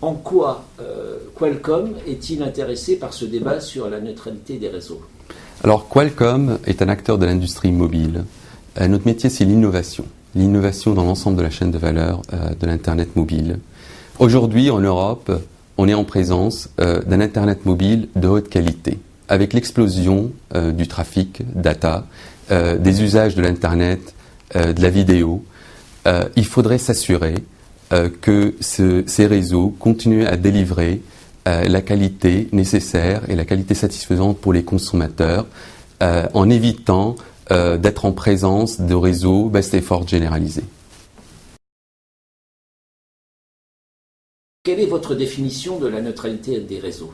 En quoi Qualcomm est-il intéressé par ce débat sur la neutralité des réseaux? Alors Qualcomm est un acteur de l'industrie mobile. Notre métier, c'est l'innovation. L'innovation dans l'ensemble de la chaîne de valeur de l'Internet mobile. Aujourd'hui, en Europe, on est en présence d'un Internet mobile de haute qualité. Avec l'explosion du trafic data, des usages de l'Internet, de la vidéo, il faudrait s'assurer que ces réseaux continuent à délivrer la qualité nécessaire et la qualité satisfaisante pour les consommateurs en évitant d'être en présence de réseaux best effort généralisés. Quelle est votre définition de la neutralité des réseaux?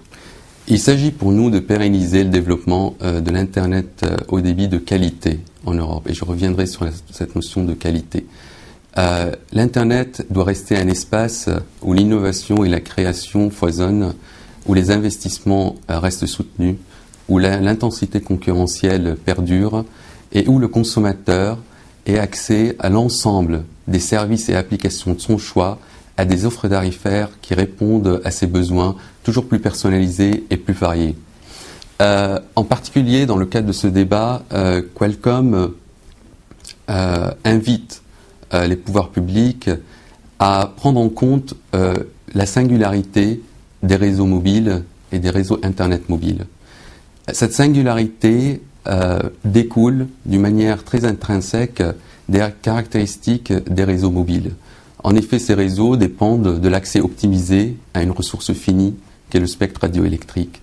Il s'agit pour nous de pérenniser le développement de l'Internet haut débit de qualité en Europe. Et je reviendrai sur cette notion de qualité. L'Internet doit rester un espace où l'innovation et la création foisonnent, où les investissements restent soutenus, où l'intensité concurrentielle perdure et où le consommateur ait accès à l'ensemble des services et applications de son choix, à des offres tarifaires qui répondent à ses besoins toujours plus personnalisés et plus variés. En particulier, dans le cadre de ce débat, Qualcomm invite les pouvoirs publics à prendre en compte la singularité des réseaux mobiles et des réseaux Internet mobiles. Cette singularité découle d'une manière très intrinsèque des caractéristiques des réseaux mobiles. En effet, ces réseaux dépendent de l'accès optimisé à une ressource finie qu'est le spectre radioélectrique.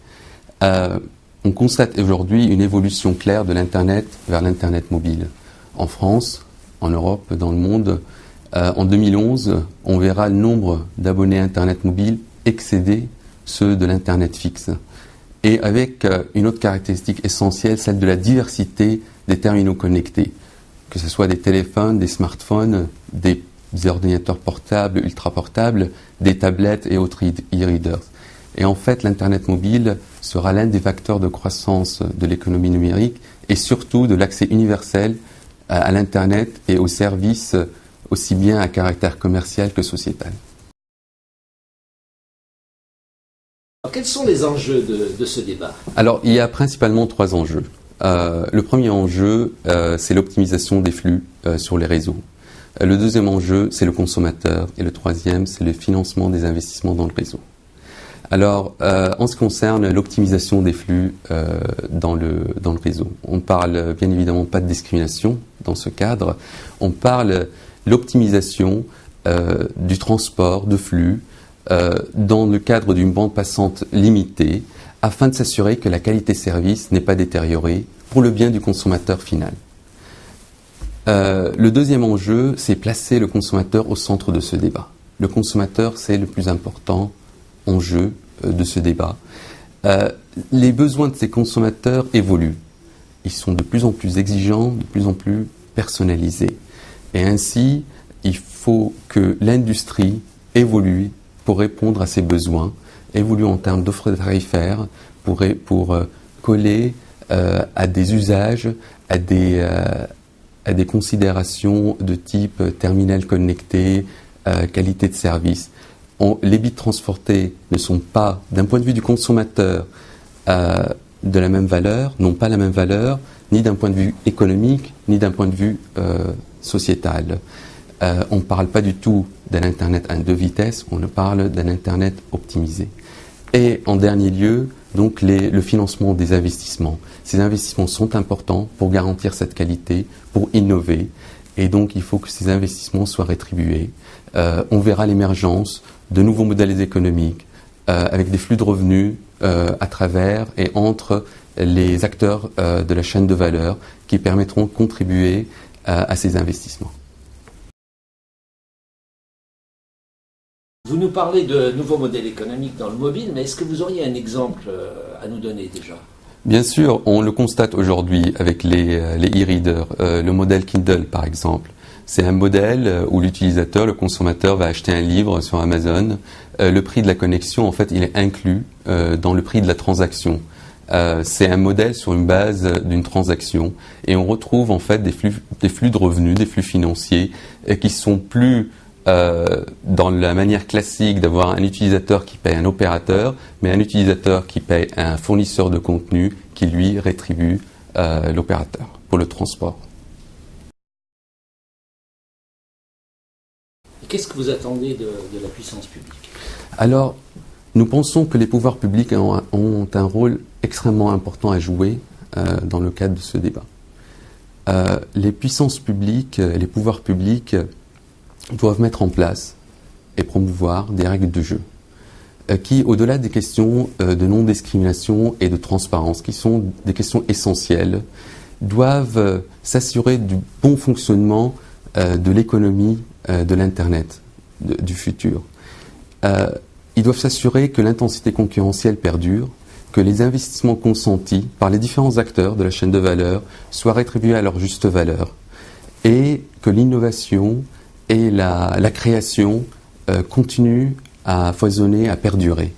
On constate aujourd'hui une évolution claire de l'Internet vers l'Internet mobile. En France, en Europe, dans le monde, en 2011, on verra le nombre d'abonnés Internet mobile excéder ceux de l'Internet fixe. Et avec une autre caractéristique essentielle, celle de la diversité des terminaux connectés, que ce soit des téléphones, des smartphones, des ordinateurs portables, ultra portables, des tablettes et autres e-readers. Et en fait, l'Internet mobile sera l'un des facteurs de croissance de l'économie numérique et surtout de l'accès universel à l'Internet et aux services aussi bien à caractère commercial que sociétal. Alors, quels sont les enjeux de ce débat? Alors, il y a principalement trois enjeux. Le premier enjeu, c'est l'optimisation des flux sur les réseaux. Le deuxième enjeu, c'est le consommateur. Et le troisième, c'est le financement des investissements dans le réseau. Alors, en ce qui concerne l'optimisation des flux dans le réseau, on parle bien évidemment pas de discrimination dans ce cadre. On parle l'optimisation du transport de flux dans le cadre d'une bande passante limitée afin de s'assurer que la qualité-service n'est pas détériorée pour le bien du consommateur final. Le deuxième enjeu, c'est placer le consommateur au centre de ce débat. Le consommateur, c'est le plus important enjeu de ce débat. Les besoins de ces consommateurs évoluent. Ils sont de plus en plus exigeants, de plus en plus personnalisés. Et ainsi, il faut que l'industrie évolue pour répondre à ces besoins, évolue en termes d'offres tarifaires, pour coller à des usages, à des considérations de type terminal connecté, qualité de service. Les bits transportés ne sont pas, d'un point de vue du consommateur, de la même valeur, n'ont pas la même valeur, ni d'un point de vue économique, ni d'un point de vue sociétal. On ne parle pas du tout d'un Internet à deux vitesses, on parle d'un Internet optimisé. Et en dernier lieu, donc le financement des investissements. Ces investissements sont importants pour garantir cette qualité, pour innover, et donc il faut que ces investissements soient rétribués. On verra l'émergence de nouveaux modèles économiques avec des flux de revenus à travers et entre les acteurs de la chaîne de valeur qui permettront de contribuer à ces investissements. Vous nous parlez de nouveaux modèles économiques dans le mobile, mais est-ce que vous auriez un exemple à nous donner déjà? Bien sûr, on le constate aujourd'hui avec les e-readers, le modèle Kindle par exemple. C'est un modèle où l'utilisateur, le consommateur, va acheter un livre sur Amazon. Le prix de la connexion, en fait, il est inclus dans le prix de la transaction. C'est un modèle sur une base d'une transaction et on retrouve en fait des flux de revenus, des flux financiers qui sont plus dans la manière classique d'avoir un utilisateur qui paye un opérateur, mais un utilisateur qui paye un fournisseur de contenu qui lui rétribue l'opérateur pour le transport. Qu'est-ce que vous attendez de la puissance publique? Alors, nous pensons que les pouvoirs publics ont un rôle extrêmement important à jouer dans le cadre de ce débat. Les puissances publiques, les pouvoirs publics doivent mettre en place et promouvoir des règles de jeu qui, au-delà des questions de non-discrimination et de transparence, qui sont des questions essentielles, doivent s'assurer du bon fonctionnement de l'économie de l'Internet du futur. Ils doivent s'assurer que l'intensité concurrentielle perdure, que les investissements consentis par les différents acteurs de la chaîne de valeur soient rétribués à leur juste valeur et que l'innovation et la création continuent à foisonner, à perdurer.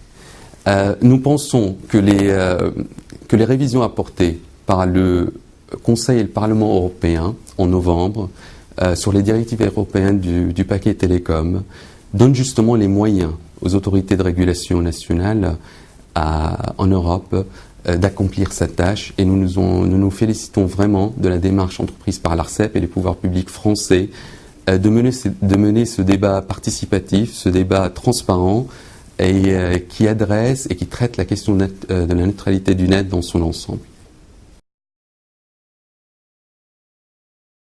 Nous pensons que les révisions apportées par le Conseil et le Parlement européen en novembre sur les directives européennes du paquet télécom donnent justement les moyens aux autorités de régulation nationales en Europe d'accomplir sa tâche et nous nous félicitons vraiment de la démarche entreprise par l'ARCEP et les pouvoirs publics français de mener ce débat participatif, ce débat transparent et qui adresse et qui traite la question de la neutralité du net dans son ensemble.